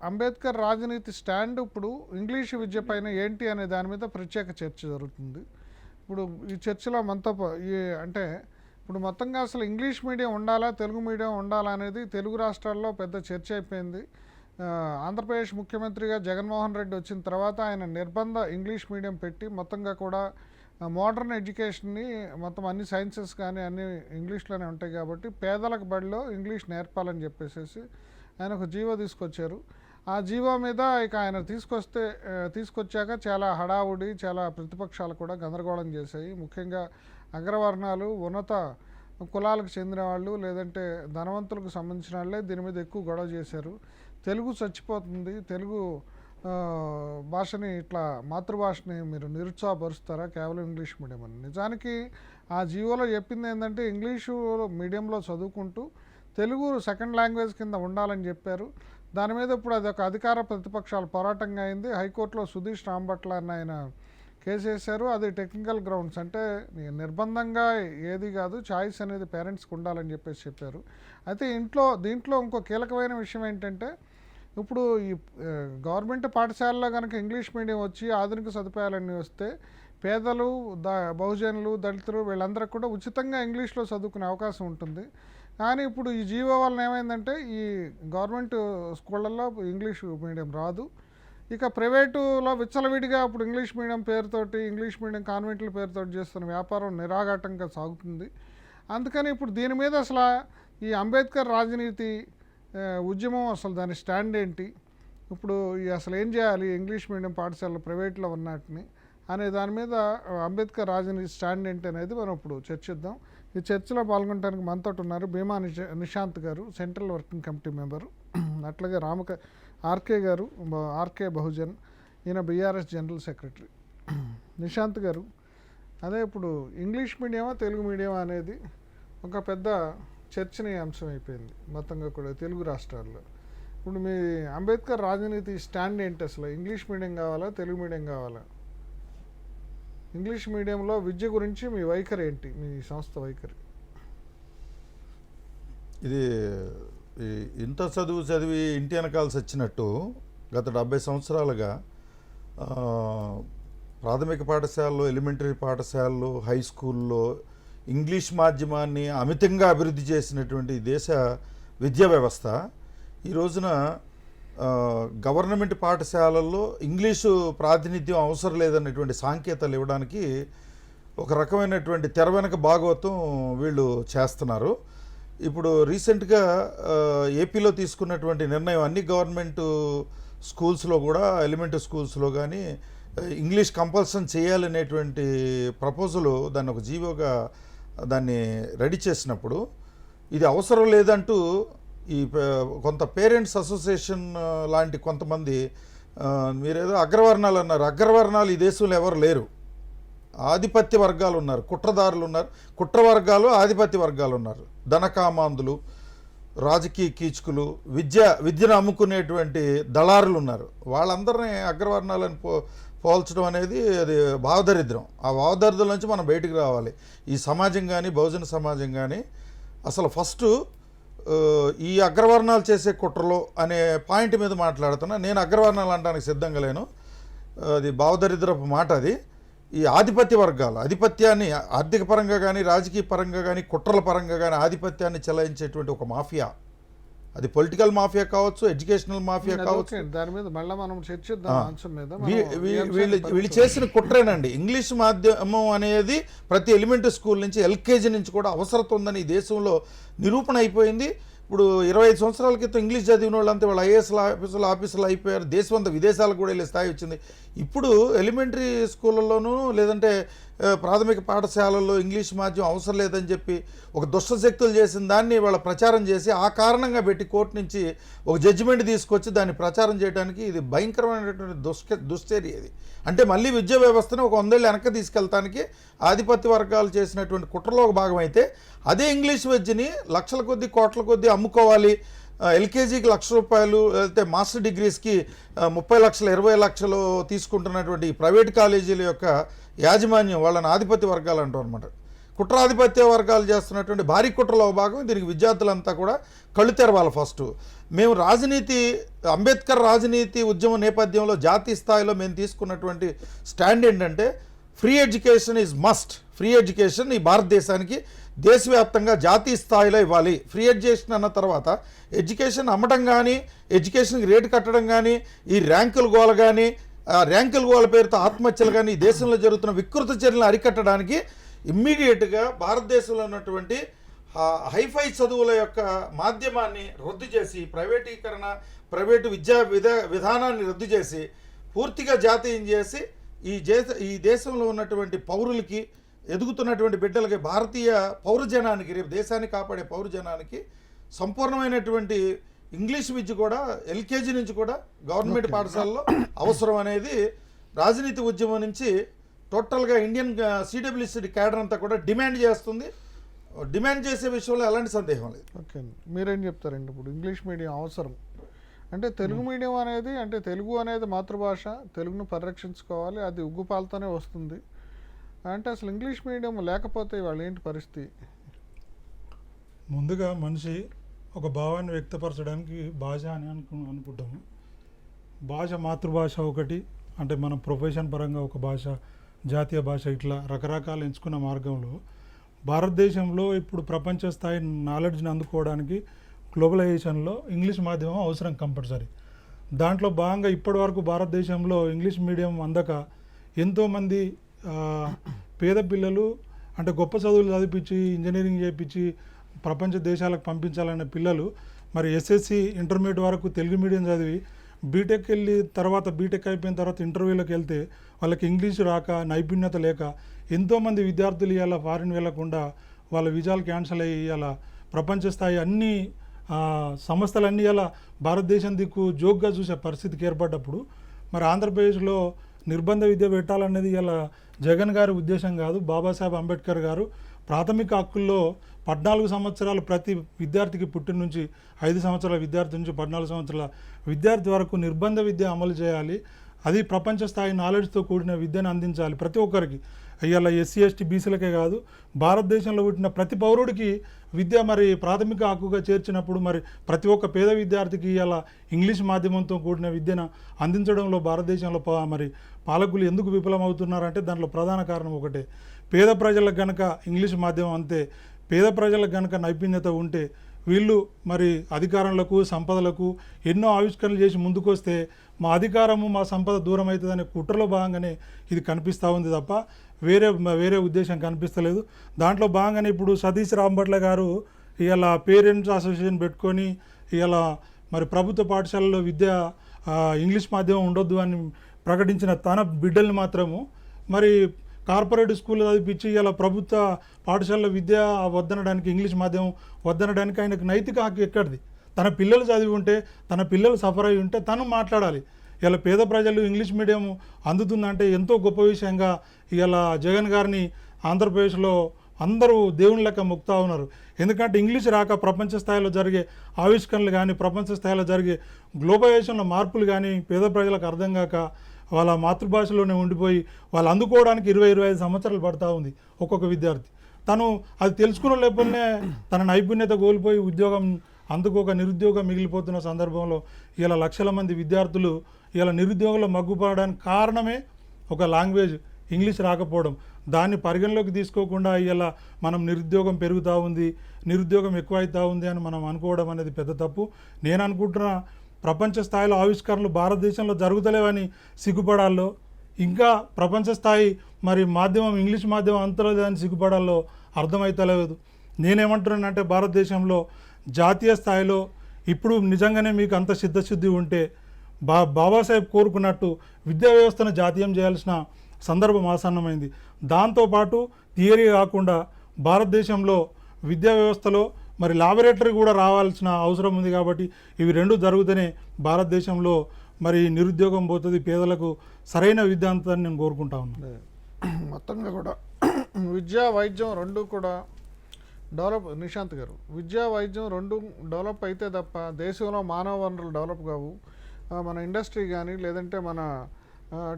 అంబేద్కర్ రాజనీతి స్టాండ్ ఇప్పుడు ఇంగ్లీష్ విద్య పైన ఏంటి అనే దాని మీద ప్రత్యేక చర్చ జరుగుతుంది. ఇప్పుడు ఈ చర్చలో మనతో అంటే ఇప్పుడు మొత్తంగా అసలు ఇంగ్లీష్ మీడియం ఉండాలా, తెలుగు మీడియం ఉండాలా అనేది తెలుగు రాష్ట్రాల్లో పెద్ద చర్చ అయిపోయింది. ఆంధ్రప్రదేశ్ ముఖ్యమంత్రిగా జగన్మోహన్ రెడ్డి వచ్చిన తర్వాత ఆయన నిర్బంధ ఇంగ్లీష్ మీడియం పెట్టి మొత్తంగా కూడా మోడర్న్ ఎడ్యుకేషన్ని మొత్తం అన్ని సైన్సెస్ కానీ అన్ని ఇంగ్లీష్లోనే ఉంటాయి కాబట్టి పేదలకు బడిలో ఇంగ్లీష్ నేర్పాలని చెప్పేసి ఆయన ఒక జీవో తీసుకొచ్చారు. ఆ జీవో మీద ఇక ఆయన తీసుకొచ్చాక చాలా హడావుడి, చాలా ప్రతిపక్షాలు కూడా గందరగోళం చేశాయి. ముఖ్యంగా అగ్రవర్ణాలు, ఉన్నత కులాలకు చెందిన వాళ్ళు, లేదంటే ధనవంతులకు సంబంధించిన వాళ్ళే దీని మీద ఎక్కువ గొడవ చేశారు. తెలుగు చచ్చిపోతుంది, తెలుగు భాషని ఇట్లా మాతృభాషని మీరు నిరుత్సాహపరుస్తారా కేవలం ఇంగ్లీష్ మీడియం అని. నిజానికి ఆ జీవోలో చెప్పింది ఏంటంటే ఇంగ్లీషు మీడియంలో చదువుకుంటూ తెలుగు సెకండ్ లాంగ్వేజ్ కింద ఉండాలని చెప్పారు. దాని మీద ఇప్పుడు అది ఒక అధికార ప్రతిపక్షాల పోరాటంగా అయింది. హైకోర్టులో సుధీష్ రాంభట్ల అని ఆయన కేసు వేశారు. అది టెక్నికల్ గ్రౌండ్స్, అంటే నిర్బంధంగా ఏది కాదు, చాయిస్ అనేది పేరెంట్స్కి ఉండాలని చెప్పారు. అయితే దీంట్లో ఇంకో కీలకమైన విషయం ఏంటంటే ఇప్పుడు ఈ గవర్నమెంట్ పాఠశాలలో కనుక ఇంగ్లీష్ మీడియం వచ్చి ఆధునిక సదుపాయాలన్నీ వస్తే పేదలు, బహుజనులు, దళితులు వీళ్ళందరికీ కూడా ఉచితంగా ఇంగ్లీష్లో చదువుకునే అవకాశం ఉంటుంది. కానీ ఇప్పుడు ఈ జీవో వలన ఏమైందంటే ఈ గవర్నమెంట్ స్కూళ్ళల్లో ఇంగ్లీష్ మీడియం రాదు. ఇక ప్రైవేటులో విచ్చలవిడిగా ఇప్పుడు ఇంగ్లీష్ మీడియం పేరుతోటి, ఇంగ్లీష్ మీడియం కాన్వెంట్ల పేరుతోటి చేస్తున్న వ్యాపారం నిరాఘాటంగా సాగుతుంది. అందుకని ఇప్పుడు దీని మీద అసలు ఈ అంబేద్కర్ రాజనీతి ఉద్యమం అసలు దాని స్టాండ్ ఏంటి, ఇప్పుడు అసలు ఏం చేయాలి ఇంగ్లీష్ మీడియం పాఠశాలలు ప్రైవేట్లో ఉన్నట్టుని అనే దాని మీద అంబేద్కర్ రాజనీతి స్టాండ్ ఏంటి అనేది మనం ఇప్పుడు చర్చిద్దాం. ఈ చర్చలో పాల్గొనడానికి మనతో ఉన్నారు భీమా నిశాంత్ గారు, సెంట్రల్ వర్కింగ్ కమిటీ మెంబరు, అట్లాగే ఆర్కే గారు, ఆర్కే బహుజన్, ఈయన బీఆర్ఎస్ జనరల్ సెక్రటరీ. నిశాంత్ గారు, అదే ఇప్పుడు ఇంగ్లీష్ మీడియమా తెలుగు మీడియమా అనేది ఒక పెద్ద చర్చనీయాంశం అయిపోయింది మొత్తంగా కూడా తెలుగు రాష్ట్రాల్లో. ఇప్పుడు మీ అంబేద్కర్ రాజనీతి స్టాండ్ ఏంటి, అసలు ఇంగ్లీష్ మీడియం కావాలా తెలుగు మీడియం కావాలా, ఇంగ్లీష్ మీడియంలో విద్య గురించి మీ వైఖరి ఏంటి, మీ సంస్థ వైఖరి? ఇది ఇంత చదివి ఇంటి వెనకాల్సి వచ్చినట్టు గత 70 సంవత్సరాలుగా ప్రాథమిక పాఠశాలలో, ఎలిమెంటరీ పాఠశాలలో, హై స్కూల్లో ఇంగ్లీష్ మాధ్యమాన్ని అమితంగా అభివృద్ధి చేసినటువంటి దేశ విద్యా వ్యవస్థ ఈ రోజున గవర్నమెంట్ పాఠశాలల్లో ఇంగ్లీషు ప్రాతినిధ్యం అవసరం లేదన్నటువంటి సాంకేతాలు ఇవ్వడానికి ఒక రకమైనటువంటి తెర వెనక భాగవతం వీళ్ళు చేస్తున్నారు. ఇప్పుడు రీసెంట్గా ఏపీలో తీసుకున్నటువంటి నిర్ణయం అన్ని గవర్నమెంట్ స్కూల్స్లో కూడా, ఎలిమెంటరీ స్కూల్స్లో కానీ ఇంగ్లీష్ కంపల్సరీ చేయాలనేటువంటి ప్రపోజల్ దాన్ని ఒక జీవోగా దాన్ని రెడీ చేసినప్పుడు ఇది అవసరం లేదంటూ ఈ కొంత పేరెంట్స్ అసోసియేషన్ లాంటి కొంతమంది, మీరేదో అగ్రవర్ణాలు అన్నారు, అగ్రవర్ణాలు ఈ దేశంలో ఎవరు లేరు, ఆధిపత్య వర్గాలు ఉన్నారు, కుట్రదారులు ఉన్నారు, కుట్ర వర్గాలు, ఆధిపత్య వర్గాలు ఉన్నారు, ధనకామాంధులు, రాజకీయ కీచుకులు, విద్యను అమ్ముకునేటువంటి దళారులు ఉన్నారు. వాళ్ళందరినీ అగ్రవర్ణాలను పోల్చడం అనేది అది భావదరిద్రం. ఆ భావదరిద్రం నుంచి మనం బయటికి రావాలి. ఈ సమాజం కానీ, బహుజన సమాజం కానీ అసలు ఫస్ట్ ఈ అగ్రవర్ణాలు చేసే కుట్రలో అనే పాయింట్ మీద మాట్లాడుతున్నా. నేను అగ్రవర్ణాలు అనడానికి సిద్ధంగా లేను, అది భావదరిద్రపు మాట. అది ఈ ఆధిపత్య వర్గాలు ఆధిపత్యాన్ని ఆర్థిక పరంగా కానీ, రాజకీయ పరంగా కానీ, కుట్రల పరంగా కానీ ఆధిపత్యాన్ని చెలాయించేటువంటి ఒక మాఫియా. అది పొలిటికల్ మాఫియా కావచ్చు, ఎడ్యుకేషనల్ మాఫియా కావచ్చు. దాని మీద మళ్ళీ మనం చర్చిద్దాం అంశం మీద. వీళ్ళు చేసిన కుట్రేనండి. ఇంగ్లీష్ మాధ్యమం అనేది ప్రతి ఎలిమెంటరీ స్కూల్ నుంచి, ఎల్కేజీ నుంచి కూడా అవసరం ఉందని ఈ దేశంలో నిరూపణ అయిపోయింది. ఇప్పుడు 25 సంవత్సరాల క్రితం ఇంగ్లీష్ చదివిన వాళ్ళంతా వాళ్ళు ఐఏఎస్ ఆఫీసర్లు అయిపోయారు. దేశమంతా విదేశాలకు కూడా వెళ్ళే స్థాయి వచ్చింది. ఇప్పుడు ఎలిమెంటరీ స్కూళ్ళలోనూ లేదంటే ప్రాథమిక పాఠశాలల్లో ఇంగ్లీష్ మాధ్యమం అవసరం లేదని చెప్పి ఒక దుష్టశక్తులు చేసిన దాన్ని వాళ్ళ ప్రచారం చేసి ఆ కారణంగా పెట్టి కోర్టు నుంచి ఒక జడ్జిమెంట్ తీసుకొచ్చి దాన్ని ప్రచారం చేయడానికి ఇది భయంకరమైనటువంటి దుశ్చర్య. ఇది అంటే మళ్ళీ విద్యా వ్యవస్థను ఒక 100 ఏళ్ళు వెనక్కి తీసుకెళ్తానికి ఆధిపత్య వర్గాలు చేసినటువంటి కుట్రలో ఒక భాగం అయితే, అదే ఇంగ్లీష్ విద్యని లక్షల కొద్దీ, కోట్ల కొద్దీ అమ్ముకోవాలి, ఎల్కేజీకి ₹1,00,000 లేకపోతే మాస్టర్ డిగ్రీస్కి 30 లక్షలు, 20 లక్షలు తీసుకుంటున్నటువంటి ప్రైవేట్ కాలేజీల యొక్క యాజమాన్యం వాళ్ళని ఆధిపత్య వర్గాలు అంటారు అనమాట. కుట్రాధిపత్య వర్గాలు చేస్తున్నటువంటి భారీ కుట్రలో భాగం. దీనికి విద్యార్థులంతా కూడా కళ్ళు తెరవాలి. ఫస్ట్ మేము రాజనీతి, అంబేద్కర్ రాజనీతి ఉద్యమం నేపథ్యంలో జాతీయ స్థాయిలో మేము తీసుకున్నటువంటి స్టాండ్ ఏంటంటే free education is must. Free education ఈ భారతదేశానికి దేశవ్యాప్తంగా జాతీయ స్థాయిలో ఇవ్వాలి. ఫ్రీ ఎడ్యుకేషన్ అన్న తర్వాత ఎడ్యుకేషన్ అమ్మటం కానీ, ఎడ్యుకేషన్కి రేటు కట్టడం కానీ, ఈ ర్యాంకుల గోల కానీ, ర్యాంకుల గోల పేరుతో ఆత్మహత్యలు కానీ, ఈ దేశంలో జరుగుతున్న వికృత చర్యలను అరికట్టడానికి ఇమ్మీడియట్గా భారతదేశంలో ఉన్నటువంటి హైఫై చదువుల యొక్క మాధ్యమాన్ని రద్దు చేసి, ప్రైవేటీకరణ, ప్రైవేటు విధానాన్ని రద్దు చేసి పూర్తిగా జాతీయం చేసి ఈ దేశంలో ఉన్నటువంటి పౌరులకి, ఎదుగుతున్నటువంటి బిడ్డలకి, భారతీయ పౌరజనానికి, రేపు దేశాన్ని కాపాడే పౌరజనానికి సంపూర్ణమైనటువంటి ఇంగ్లీష్ విద్య కూడా ఎల్కేజీ నుంచి కూడా గవర్నమెంట్ పాఠశాలలో అవసరం అనేది రాజనీతి ఉద్యమం నుంచి టోటల్గా ఇండియన్ సిడబ్ల్యూసీ క్యాడర్ అంతా కూడా డిమాండ్ చేస్తుంది. డిమాండ్ చేసే విషయంలో ఎలాంటి సందేహం లేదు. ఓకే, మీరేం చెప్తారండి? ఇప్పుడు ఇంగ్లీష్ మీడియం అవసరం అంటే తెలుగు మీడియం అనేది, అంటే తెలుగు అనేది మాతృభాష, తెలుగును పరిరక్షించుకోవాలి, అది ఉగ్గుపాలతోనే వస్తుంది. అంటే అసలు ఇంగ్లీష్ మీడియం లేకపోతే వాళ్ళు ఏంటి పరిస్థితి? ముందుగా మనిషి ఒక భావాన్ని వ్యక్తపరచడానికి భాష అని అనుకుంటాము. భాష మాతృభాష ఒకటి, అంటే మనం ప్రొఫెషన్ పరంగా ఒక భాష, జాతీయ భాష, ఇట్లా రకరకాలు ఎంచుకున్న మార్గంలో భారతదేశంలో ఇప్పుడు ప్రపంచ స్థాయి నాలెడ్జ్ని అందుకోవడానికి గ్లోబలైజేషన్లో ఇంగ్లీష్ మాధ్యమం అవసరం కంపల్సరీ. దాంట్లో భాగంగా ఇప్పటి వరకు భారతదేశంలో ఇంగ్లీష్ మీడియం అందక ఎంతోమంది పేద పిల్లలు, అంటే గొప్ప చదువులు చదివించి ఇంజనీరింగ్ చేయించి ప్రపంచ దేశాలకు పంపించాలనే పిల్లలు మరి ఎస్ఎస్సి ఇంటర్మీడియట్ వరకు తెలుగు మీడియం చదివి బీటెక్ వెళ్ళి తర్వాత బీటెక్ అయిపోయిన తర్వాత ఇంటర్వ్యూలకు వెళ్తే వాళ్ళకి ఇంగ్లీష్ రాక, నైపుణ్యత లేక ఎంతోమంది విద్యార్థులు ఇవాళ ఫారిన్ వెళ్లకుండా వాళ్ళ విజాలు క్యాన్సిల్ అయ్యి ఇవాళ ప్రపంచ స్థాయి అన్ని సంస్థలన్నీ ఇలా భారతదేశం దిక్కు జోక్గా చూసే పరిస్థితికి ఏర్పడ్డప్పుడు మరి ఆంధ్రప్రదేశ్లో నిర్బంధ విద్య పెట్టాలనేది ఇలా జగన్ గారి ఉద్దేశం కాదు. బాబాసాహెబ్ అంబేద్కర్ గారు ప్రాథమిక హక్కుల్లో 14 సంవత్సరాలు ప్రతి విద్యార్థికి పుట్టిన నుంచి 5 సంవత్సరాల విద్యార్థి నుంచి 14 సంవత్సరాల విద్యార్థి వరకు నిర్బంధ విద్య అమలు చేయాలి. అది ప్రపంచ స్థాయి నాలెడ్జ్తో కూడిన విద్యను అందించాలి ప్రతి ఒక్కరికి. ఇవాళ ఎస్సీ ఎస్టీ బీసీలకే కాదు, భారతదేశంలో పుట్టిన ప్రతి పౌరుడికి విద్య మరి ప్రాథమిక హక్కుగా చేర్చినప్పుడు మరి ప్రతి ఒక్క పేద విద్యార్థికి ఇవాళ ఇంగ్లీష్ మాధ్యమంతో కూడిన విద్యను అందించడంలో భారతదేశంలో మరి పాలకులు ఎందుకు విఫలమవుతున్నారంటే దాంట్లో ప్రధాన కారణం ఒకటే. పేద ప్రజలకు గనక ఇంగ్లీష్ మాధ్యమం అంతే, పేద ప్రజలకు గనక నైపుణ్యత ఉంటే వీళ్ళు మరి అధికారంలకు, సంపదలకు ఎన్నో ఆవిష్కరణలు చేసి ముందుకొస్తే మా అధికారము, మా సంపద దూరం అవుతుందనే కుట్రలో భాగంగానే ఇది కనిపిస్తూ ఉంది తప్ప వేరే ఉద్దేశం కనిపిస్తలేదు. దాంట్లో భాగంగానే ఇప్పుడు సతీష్ రాంభట్ల గారు ఇవాళ పేరెంట్స్ అసోసియేషన్ పెట్టుకొని ఇవాళ మరి ప్రభుత్వ పాఠశాలలో విద్య ఇంగ్లీష్ మాధ్యమం ఉండొద్దు అని ప్రకటించిన తన బిడ్డల్ని మాత్రము మరి కార్పొరేట్ స్కూల్లో చదివించి ఇలా ప్రభుత్వ పాఠశాలలో విద్య వద్దనడానికి, ఇంగ్లీష్ మాధ్యమం వద్దనడానికి ఆయనకు నైతిక హక్కు ఎక్కడిది? తన పిల్లలు చదివి ఉంటే, తన పిల్లలు సఫర్ అయి ఉంటే తను మాట్లాడాలి. ఇలా పేద ప్రజలు ఇంగ్లీష్ మీడియం అందుతుందంటే ఎంతో గొప్ప విషయంగా ఇలా జగన్ గారిని ఆంధ్రప్రదేశ్లో అందరూ దేవుని లెక్క మొక్కుతూ ఉన్నారు. ఎందుకంటే ఇంగ్లీష్ రాక ప్రపంచ స్థాయిలో జరిగే ఆవిష్కరణలు కానీ, ప్రపంచ స్థాయిలో జరిగే గ్లోబలైజేషన్లో మార్పులు కానీ పేద ప్రజలకు అర్థం కాక వాళ్ళ మాతృభాషలోనే ఉండిపోయి వాళ్ళు అందుకోవడానికి 20-25 సంవత్సరాలు పడుతూ ఉంది ఒక్కొక్క విద్యార్థి. తను అది తెలుసుకున్న లేకపోతే తన నైపుణ్యత కోల్పోయి ఉద్యోగం అందుకోక నిరుద్యోగం మిగిలిపోతున్న సందర్భంలో ఇలా లక్షల మంది విద్యార్థులు ఇలా నిరుద్యోగంలో మగ్గుపడడానికి కారణమే ఒక లాంగ్వేజ్ ఇంగ్లీష్ రాకపోవడం. దాన్ని పరిగణలోకి తీసుకోకుండా ఇలా మనం నిరుద్యోగం పెరుగుతూ ఉంది, నిరుద్యోగం ఎక్కువైతూ ఉంది అని మనం అనుకోవడం అనేది పెద్ద తప్పు. నేను అనుకుంటున్న ప్రపంచ స్థాయిలో ఆవిష్కరణలు భారతదేశంలో జరుగుతలేవని సిగ్గుపడాల్లో, ఇంకా ప్రపంచ స్థాయి మరి మాధ్యమం ఇంగ్లీష్ మాధ్యమం అంతలేదని సిగ్గుపడాల్లో అర్థమవుతలేదు. నేనేమంటున్నానంటే భారతదేశంలో జాతీయ స్థాయిలో ఇప్పుడు నిజంగానే మీకు అంత సిద్ధశుద్ధి ఉంటే బాబాసాహెబ్ కోరుకున్నట్టు విద్యా వ్యవస్థను జాతీయం చేయాల్సిన సందర్భం ఆసన్నమైంది. దాంతోపాటు థియరీ కాకుండా భారతదేశంలో విద్యా వ్యవస్థలో మరి లాబొరేటరీ కూడా రావాల్సిన అవసరం ఉంది. కాబట్టి ఇవి రెండు జరుగుతూనే భారతదేశంలో మరి నిరుద్యోగం పోతుంది, పేదలకు సరైన విద్య అంతాన్ని నేను కోరుకుంటా ఉన్నాను. మొత్తంగా కూడా విద్యా వైద్యం రెండు కూడా డెవలప్, నిశాంత్ గారు, విద్యా వైద్యం రెండు డెవలప్ అయితే తప్ప దేశంలో మానవ వనరులు డెవలప్ కావు. మన ఇండస్ట్రీ కానీ లేదంటే మన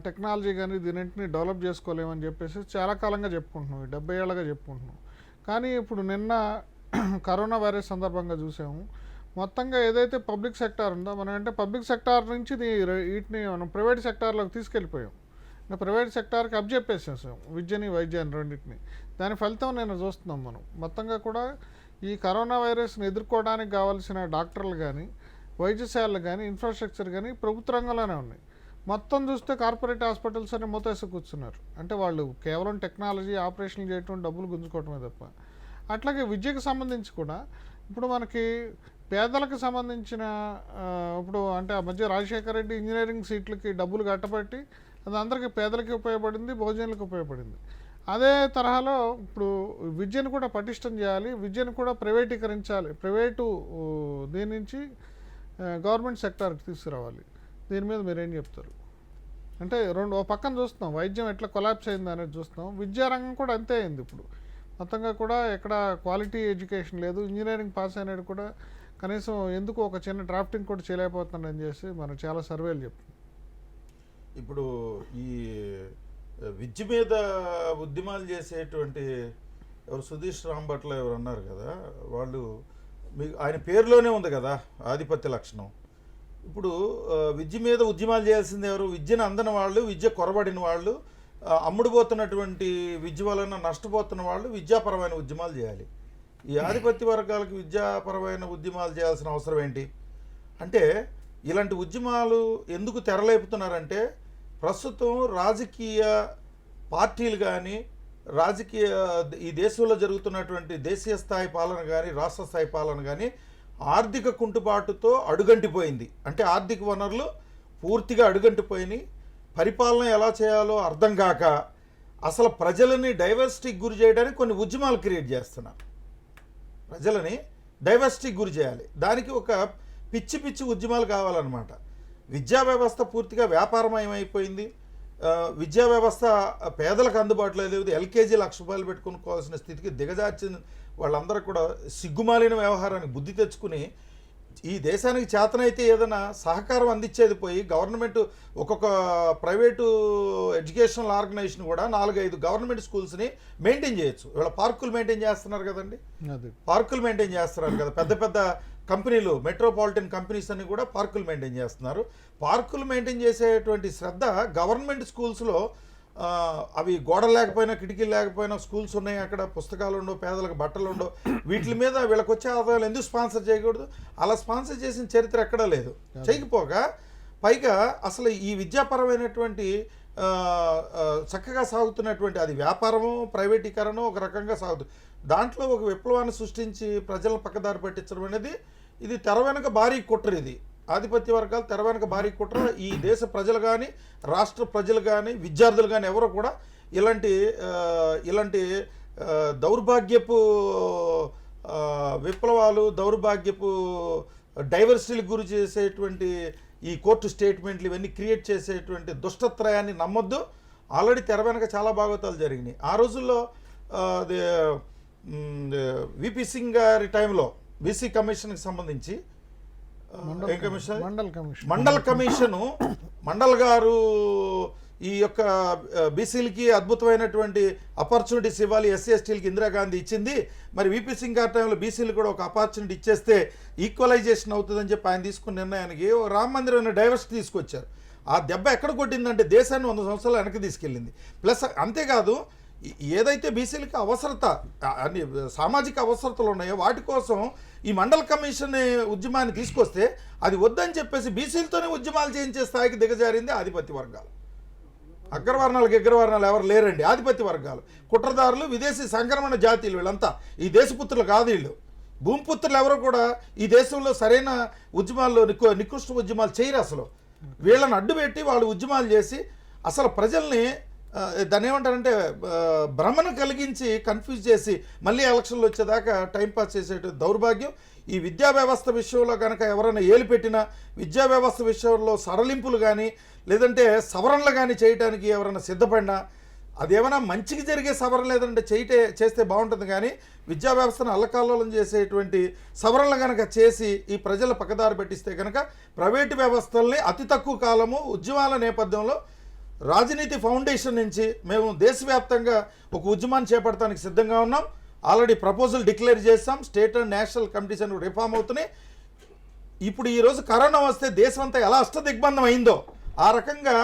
టెక్నాలజీ కానీ దీనింటిని డెవలప్ చేసుకోలేమని చెప్పేసి చాలా కాలంగా చెప్పుకుంటున్నాం, 70 ఏళ్ళగా చెప్పుకుంటున్నాం. కానీ ఇప్పుడు నిన్న కరోనా వైరస్ సందర్భంగా చూసాము, మొత్తంగా ఏదైతే పబ్లిక్ సెక్టార్ ఉందో మనం అంటే పబ్లిక్ సెక్టార్ నుంచి వీటిని మనం ప్రైవేట్ సెక్టార్లోకి తీసుకెళ్ళిపోయాం. ఇంకా ప్రైవేట్ సెక్టార్కి అబ్జెప్పేసేసాం విద్యని వైద్యాన్ని రెండింటిని. దాని ఫలితం నేను చూస్తున్నాం మనం మొత్తంగా కూడా ఈ కరోనా వైరస్ని ఎదుర్కోవడానికి కావాల్సిన డాక్టర్లు కానీ వైద్యశాలలు కానీ ఇన్ఫ్రాస్ట్రక్చర్ కానీ ప్రభుత్వ రంగంలోనే ఉన్నాయి. మొత్తం చూస్తే కార్పొరేట్ హాస్పిటల్స్ అని మూతేసి కూర్చున్నారు. అంటే వాళ్ళు కేవలం టెక్నాలజీ ఆపరేషన్లు చేయటం డబ్బులు గుంజుకోవటమే తప్ప. అట్లాగే విద్యకు సంబంధించి కూడా ఇప్పుడు మనకి పేదలకు సంబంధించిన ఇప్పుడు అంటే ఆ మధ్య రాజశేఖర రెడ్డి ఇంజనీరింగ్ సీట్లకి డబ్బులు కట్టబట్టి అది అందరికీ పేదలకి ఉపయోగపడింది, భోజనాలకు ఉపయోగపడింది. అదే తరహాలో ఇప్పుడు విద్యను కూడా పటిష్టం చేయాలి, విద్యను కూడా ప్రైవేటీకరించాలి, ప్రైవేటు దీని నుంచి గవర్నమెంట్ సెక్టార్కి తీసుకురావాలి. దీని మీద మీరేం చెప్తారు? అంటే ఓ పక్కన చూస్తున్నాం వైద్యం ఎట్లా కొలాప్స్ అయింది అనేది చూస్తున్నాం, విద్యారంగం కూడా అంతే అయింది. ఇప్పుడు మొత్తంగా కూడా ఎక్కడ క్వాలిటీ ఎడ్యుకేషన్ లేదు. ఇంజనీరింగ్ పాస్ అయినాడు కూడా కనీసం ఎందుకు ఒక చిన్న డ్రాఫ్టింగ్ కూడా చేయలేకపోతున్నాడని చేసి మనం చాలా సర్వేలు చెప్తాం. ఇప్పుడు ఈ విద్య మీద ఉద్యమాలు చేసేటువంటి ఎవరు సుధీష్ రాంభట్ల ఎవరు అన్నారు కదా, వాళ్ళు మీకు ఆయన పేరులోనే ఉంది కదా ఆధిపత్య లక్షణం. ఇప్పుడు విద్య మీద ఉద్యమాలు చేయాల్సింది ఎవరు? విద్యను అందని వాళ్ళు, విద్య కొరబడిన వాళ్ళు, అమ్ముడుపోతున్నటువంటి విద్య వలన నష్టపోతున్న వాళ్ళు విద్యాపరమైన ఉద్యమాలు చేయాలి. ఈ ఆధిపత్య వర్గాలకు విద్యాపరమైన ఉద్యమాలు చేయాల్సిన అవసరం ఏంటి అంటే, ఇలాంటి ఉద్యమాలు ఎందుకు తెరలేపుతున్నారంటే ప్రస్తుతం రాజకీయ పార్టీలు కానీ ఈ దేశంలో జరుగుతున్నటువంటి దేశీయ స్థాయి పాలన కానీ రాష్ట్ర స్థాయి పాలన కానీ ఆర్థిక కుంటుబాటుతో అడుగంటిపోయింది. అంటే ఆర్థిక వనరులు పూర్తిగా అడుగంటిపోయినాయి. పరిపాలన ఎలా చేయాలో అర్థం కాక అసలు ప్రజలని డైవర్సిటీకి గురి చేయడానికి కొన్ని ఉద్యమాలు క్రియేట్ చేస్తున్నారు. ప్రజలని డైవర్సిటీకి గురి చేయాలి, దానికి ఒక పిచ్చి పిచ్చి ఉద్యమాలు కావాలన్నమాట. విద్యా వ్యవస్థ పూర్తిగా వ్యాపారమయమైపోయింది. విద్యా వ్యవస్థ పేదలకు అందుబాటులో లేదు. ఎల్కేజీ ₹1,00,000 పెట్టుకోవాల్సిన స్థితికి దిగజార్చిన వాళ్ళందరూ కూడా సిగ్గుమాలిన వ్యవహారానికి బుద్ధి తెచ్చుకుని ఈ దేశానికి చేతనైతే ఏదైనా సహకారం అందించేది పోయి గవర్నమెంట్ ఒక్కొక్క ప్రైవేటు ఎడ్యుకేషనల్ ఆర్గనైజేషన్ కూడా 4-5 గవర్నమెంట్ స్కూల్స్ని మెయింటైన్ చేయొచ్చు. ఇవాళ పార్కులు మెయింటైన్ చేస్తున్నారు కదండి, పార్కులు మెయింటైన్ చేస్తున్నారు కదా. పెద్ద పెద్ద కంపెనీలు, మెట్రోపాలిటన్ కంపెనీస్ అన్ని కూడా పార్కులు మెయింటైన్ చేస్తున్నారు. పార్కులు మెయింటైన్ చేసేటువంటి శ్రద్ధ గవర్నమెంట్ స్కూల్స్లో అవి గోడలు లేకపోయినా కిటికీలు లేకపోయినా స్కూల్స్ ఉన్నాయి, అక్కడ పుస్తకాలు ఉండవు, పేదలకు బట్టలు ఉండవు, వీటి మీద వీళ్ళకి వచ్చే ఆదాయాలు ఎందుకు స్పాన్సర్ చేయకూడదు? అలా స్పాన్సర్ చేసిన చరిత్ర ఎక్కడా లేదు. చేయకపోగా పైగా అసలు ఈ విద్యాపరమైనటువంటి చక్కగా సాగుతున్నటువంటి అది వ్యాపారము, ప్రైవేటీకరణ ఒక రకంగా సాగుతుంది. దాంట్లో ఒక విప్లవాన్ని సృష్టించి ప్రజలను పక్కదారి పట్టించడం అనేది ఇది తెర వెనక భారీ కుట్ర. ఇది ఆధిపత్య వర్గాలు తెర వెనక భారీ కుట్ర. ఈ దేశ ప్రజలు కానీ రాష్ట్ర ప్రజలు కానీ విద్యార్థులు కానీ ఎవరు కూడా ఇలాంటి దౌర్భాగ్యపు విప్లవాలు, దౌర్భాగ్యపు డైవర్సిటీలకు గురి చేసేటువంటి ఈ కోర్టు స్టేట్మెంట్లు ఇవన్నీ క్రియేట్ చేసేటువంటి దుష్టత్రయాన్ని నమ్మొద్దు. ఆల్రెడీ తెర వెనక చాలా భాగవతాలు జరిగినాయి. ఆ రోజుల్లో విపి సింగ్ గారి టైంలో బీసీ కమిషన్కి సంబంధించి మండల్ కమిషను మండల్ గారు ఈ యొక్క బీసీలకి అద్భుతమైనటువంటి ఆపర్చునిటీస్ ఇవ్వాలి, ఎస్సీ ఎస్టీలకి ఇందిరాగాంధీ ఇచ్చింది. మరి విపి సింగ్ గారి టైంలో బీసీలు కూడా ఒక ఆపర్చునిటీ ఇచ్చేస్తే ఈక్వలైజేషన్ అవుతుందని చెప్పి ఆయన తీసుకున్న నిర్ణయానికి రామ మందిరం అనే డైవర్సిటీ తీసుకొచ్చారు. ఆ దెబ్బ ఎక్కడ కొట్టిందంటే దేశాన్ని 100 సంవత్సరాలు వెనక్కి తీసుకెళ్ళింది. ప్లస్ అంతేకాదు, ఏదైతే బీసీలకి అవసరత అన్ని సామాజిక అవసరతలు ఉన్నాయో వాటి కోసం ఈ మండల కమిషన్ ఉద్యమాన్ని తీసుకొస్తే అది వద్దని చెప్పేసి బీసీలతోనే ఉద్యమాలు చేయించే స్థాయికి దిగజారింది ఆధిపత్య వర్గాలు. అగ్రవర్ణాలకు ఎవరు లేరండి. ఆధిపత్య వర్గాలు, కుట్రదారులు, విదేశీ సంక్రమణ జాతీయులు, వీళ్ళంతా ఈ దేశపుత్రులు కాదు. వీళ్ళు భూమిపుత్రులు ఎవరు కూడా ఈ దేశంలో సరైన ఉద్యమాల్లో నికృష్ట ఉద్యమాలు చేయరు. అసలు వీళ్ళని అడ్డుపెట్టి వాళ్ళు ఉద్యమాలు చేసి అసలు ప్రజల్ని దాన్ని ఏమంటారంటే భ్రమను కలిగించి కన్ఫ్యూజ్ చేసి మళ్ళీ ఎలక్షన్లు వచ్చేదాకా టైంపాస్ చేసే దౌర్భాగ్యం. ఈ విద్యా వ్యవస్థ విషయంలో కనుక ఎవరైనా ఏలు పెట్టినా, విద్యా వ్యవస్థ విషయంలో సడలింపులు కానీ లేదంటే సవరణలు కానీ చేయడానికి ఎవరైనా సిద్ధపడినా అదేమైనా మంచికి జరిగే సవరణ లేదంటే చేస్తే బాగుంటుంది. కానీ విద్యా వ్యవస్థను అల్లకల్లోలం చేసేటువంటి సవరణలు కనుక చేసి ఈ ప్రజల పక్కదారి పెట్టిస్తే కనుక ప్రైవేటు వ్యవస్థల్ని అతి తక్కువ కాలము ఉద్యమాల నేపథ్యంలో రాజనీతి ఫౌండేషన్ నుంచి మేము దేశవ్యాప్తంగా ఒక ఉద్యమాన్ని చేపడటానికి సిద్ధంగా ఉన్నాం. ఆల్రెడీ ప్రపోజల్ డిక్లేర్ చేస్తాం. స్టేట్ అండ్ నేషనల్ కమిటీస్ అని రిఫార్మ్ అవుతున్నాయి. ఇప్పుడు ఈరోజు కరోనా వస్తే దేశం అంతా ఎలా అష్టదిగ్బంధం అయిందో ఆ రకంగా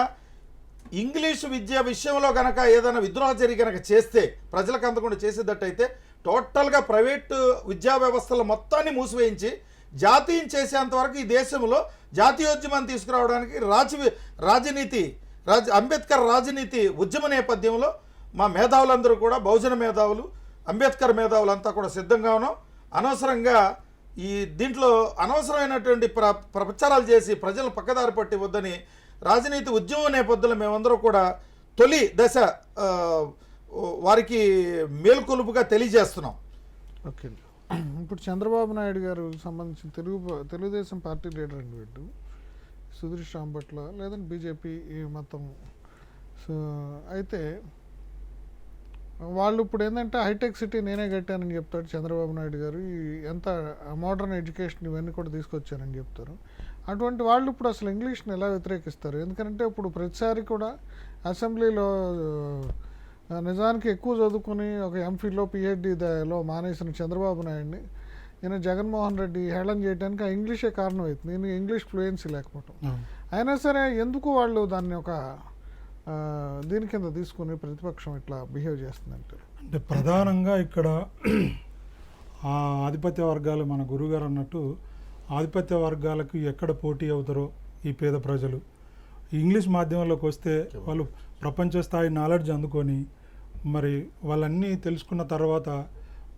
ఇంగ్లీషు విద్య విషయంలో కనుక ఏదైనా విద్రోహచర్య కనుక చేస్తే, ప్రజలకు అందకుండా చేసేటట్టయితే టోటల్గా ప్రైవేటు విద్యా వ్యవస్థల మొత్తాన్ని మూసివేయించి జాతీయం చేసేంతవరకు ఈ దేశంలో జాతీయోద్యమాన్ని తీసుకురావడానికి అంబేద్కర్ రాజనీతి ఉద్యమ నేపథ్యంలో మా మేధావులందరూ కూడా, బహుజన మేధావులు, అంబేద్కర్ మేధావులంతా కూడా సిద్ధంగా ఉన్నాం. అనవసరంగా ఈ దీంట్లో అనవసరమైనటువంటి ప్రచారాలు చేసి ప్రజలను పక్కదారి పట్టి వద్దని రాజనీతి ఉద్యమం నేపథ్యంలో మేమందరూ కూడా తొలి దశ వారికి మేల్కొలుపుగా తెలియజేస్తున్నాం. ఓకే. ఇప్పుడు చంద్రబాబు నాయుడు గారు సంబంధించిన తెలుగుదేశం పార్టీ లీడర్ అండి వీళ్ళు, సుధీర్ రాంపట్ల లేదంటే బీజేపీ మొత్తం. సో అయితే వాళ్ళు ఇప్పుడు ఏంటంటే హైటెక్ సిటీ నేనే కట్టానని చెప్తాడు చంద్రబాబు నాయుడు గారు, ఎంత మోడర్న్ ఎడ్యుకేషన్ ఇవన్నీ కూడా తీసుకొచ్చానని చెప్తారు. అటువంటి వాళ్ళు ఇప్పుడు అసలు ఇంగ్లీష్ని ఎలా వ్యతిరేకిస్తారు? ఎందుకంటే ఇప్పుడు ప్రతిసారి కూడా అసెంబ్లీలో నిజానికి ఎక్కువ చదువుకుని ఒక ఎంఫిల్లో పిహెచ్డీలో మానేసిన చంద్రబాబు నాయుడిని ఈయన జగన్మోహన్ రెడ్డి హేళన చేయడానికి ఆ ఇంగ్లీషే కారణం అవుతుంది, నేను ఇంగ్లీష్ ఫ్లూయెన్సీ లేకపోవటం. అయినా సరే ఎందుకు వాళ్ళు దాన్ని ఒక దీని కింద తీసుకుని ప్రతిపక్షం ఇట్లా బిహేవ్ చేస్తుందంటే? అంటే ప్రధానంగా ఇక్కడ ఆధిపత్య వర్గాలు, మన గురుగారు అన్నట్టు ఆధిపత్య వర్గాలకు ఎక్కడ పోటీ అవుతారో ఈ పేద ప్రజలు ఇంగ్లీష్ మాధ్యమంలోకి వస్తే వాళ్ళు ప్రపంచ స్థాయి నాలెడ్జ్ అందుకొని మరి వాళ్ళన్నీ తెలుసుకున్న తర్వాత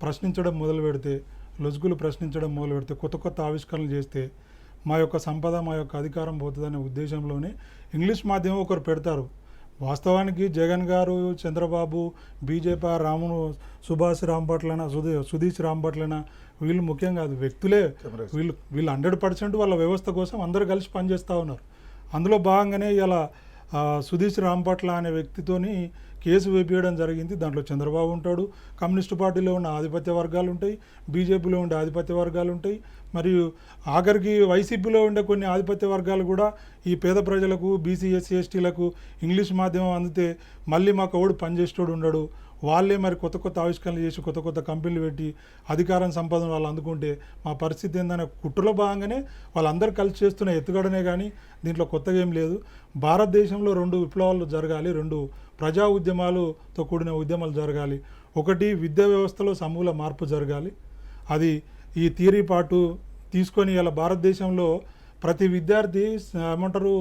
ప్రశ్నించడం మొదలు పెడితే, లొసుగులు ప్రశ్నించడం మొదలు పెడితే, కొత్త కొత్త ఆవిష్కరణలు చేస్తే మా యొక్క సంపద, మా యొక్క అధికారం పోతుందనే ఉద్దేశంలోనే ఇంగ్లీష్ మాధ్యమం ఒకరు పెడతారు. వాస్తవానికి జగన్ గారు, చంద్రబాబు, బీజేపీ, రామును, సుభాష్ రాంపట్లన, సుధీష్ రాంపట్లన వీళ్ళు ముఖ్యం కాదు, వ్యక్తులే. వీళ్ళు 100% వాళ్ళ వ్యవస్థ కోసం అందరూ కలిసి పనిచేస్తూ ఉన్నారు. అందులో భాగంగానే ఇలా సుధీష్ రాంపట్ల అనే వ్యక్తితోని కేసు వేపించడం జరిగింది. దాంట్లో చంద్రబాబు ఉంటాడు, కమ్యూనిస్టు పార్టీలో ఉన్న ఆధిపత్య వర్గాలు ఉంటాయి, బీజేపీలో ఉండే ఆధిపత్య వర్గాలు ఉంటాయి, మరియు ఆఖరికి వైసీపీలో ఉండే కొన్ని ఆధిపత్య వర్గాలు కూడా ఈ పేద ప్రజలకు, బీసీ, ఎస్సీ, ఎస్టీలకు ఇంగ్లీష్ మాధ్యమం అందితే మళ్ళీ మాకు ఎవడు పనిచేసేటోడు ఉండడు, వాళ్ళే మరి కొత్త కొత్త ఆవిష్కరణలు చేసి కొత్త కొత్త కంపెనీలు పెట్టి అధికారం సంపాదన వాళ్ళు అందుకుంటే మా పరిస్థితి ఏందనే కుట్రలో భాగంగానే వాళ్ళందరూ కలిసి చేస్తున్న ఎత్తుగడనే కానీ దీంట్లో కొత్తగా ఏం లేదు. భారతదేశంలో 2 విప్లవాలు జరగాలి, 2 ప్రజా ఉద్యమాలతో కూడిన ఉద్యమాలు జరగాలి. ఒకటి, విద్యా వ్యవస్థలో సమూల మార్పు జరగాలి. అది ఈ థియరీ పాటు తీసుకొని ఇలా భారతదేశంలో ప్రతి విద్యార్థి ఏమంటారు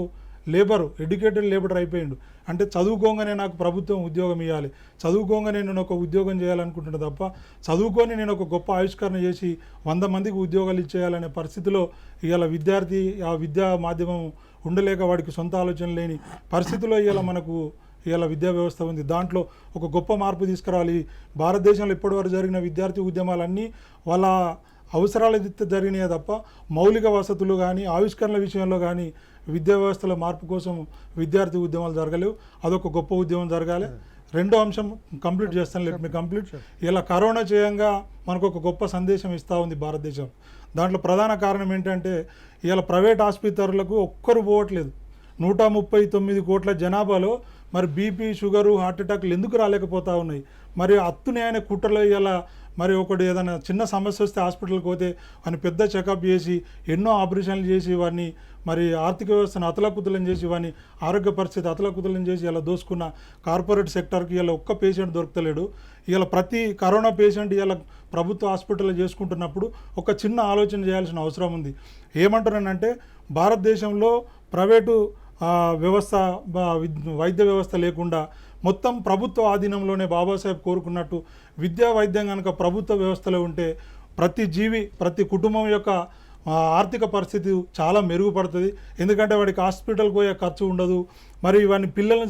ఎడ్యుకేటెడ్ లేబర్ అయిపోయిండు. అంటే చదువుకోగానే నాకు ప్రభుత్వం ఉద్యోగం ఇవ్వాలి, చదువుకోగానే నేను ఒక ఉద్యోగం చేయాలనుకుంటున్నా తప్ప చదువుకొని నేను ఒక గొప్ప ఆవిష్కరణ చేసి 100 మందికి ఉద్యోగాలు ఇచ్చేయాలనే పరిస్థితిలో ఇవాళ విద్యార్థి ఆ విద్యా మాధ్యమం ఉండలేక వాడికి సొంత ఆలోచన లేని పరిస్థితిలో ఇవాళ విద్యా వ్యవస్థ ఉంది. దాంట్లో ఒక గొప్ప మార్పు తీసుకురావాలి. భారతదేశంలో ఇప్పటివరకు జరిగిన విద్యార్థి ఉద్యమాలన్నీ వాళ్ళ అవసరాల రీత్యా జరిగినాయే తప్ప మౌలిక వసతులు కానీ ఆవిష్కరణల విషయంలో కానీ విద్యా వ్యవస్థలో మార్పు కోసం విద్యార్థి ఉద్యమాలు జరగలేవు. అదొక గొప్ప ఉద్యమం జరగాలి. రెండో అంశం కంప్లీట్ చేస్తాను, లెట్ మీ కంప్లీట్. ఇలా కరోనా చేయంగా మనకు ఒక గొప్ప సందేశం ఇస్తూ ఉంది భారతదేశం. దాంట్లో ప్రధాన కారణం ఏంటంటే ఇలా ప్రైవేట్ ఆసుపత్రులకు ఒక్కరు పోవట్లేదు. 139 కోట్ల జనాభాలో మరి బీపీ, షుగరు, హార్ట్ అటాక్లు ఎందుకు రాలేకపోతూ ఉన్నాయి? మరి అత్తునే అనే కుట్రలో ఇలా మరి ఒకటి ఏదైనా చిన్న సమస్య వస్తే హాస్పిటల్కి పోతే వాడిని పెద్ద చెకప్ చేసి ఎన్నో ఆపరేషన్లు చేసి వాడిని మరి ఆర్థిక వ్యవస్థను అతలాకుతలం చేసి వాడిని ఆరోగ్య పరిస్థితి అతలాకుతలం చేసి ఇలా దోసుకున్న కార్పొరేట్ సెక్టర్కి ఇలా ఒక్క పేషెంట్ దొరకలేడు. ఇలా ప్రతి కరోనా పేషెంట్ ఇలా ప్రభుత్వ హాస్పిటల్లో చేసుకుంటున్నప్పుడు ఒక చిన్న ఆలోచన చేయాల్సిన అవసరం ఉంది. ఏమంటున్నానంటే భారతదేశంలో ప్రైవేటు వ్యవస్థ, వైద్య వ్యవస్థ లేకుండా మొత్తం ప్రభుత్వ ఆధీనంలోనే బాబాసాహెబ్ కోరుకున్నట్టు విద్యా వైద్యం కనుక ప్రభుత్వ వ్యవస్థలో ఉంటే ప్రతి జీవి, ప్రతి కుటుంబం యొక్క ఆర్థిక పరిస్థితి చాలా మెరుగుపడుతుంది. ఎందుకంటే వాడికి హాస్పిటల్కి పోయే ఖర్చు ఉండదు. మరి వాడిని పిల్లల్ని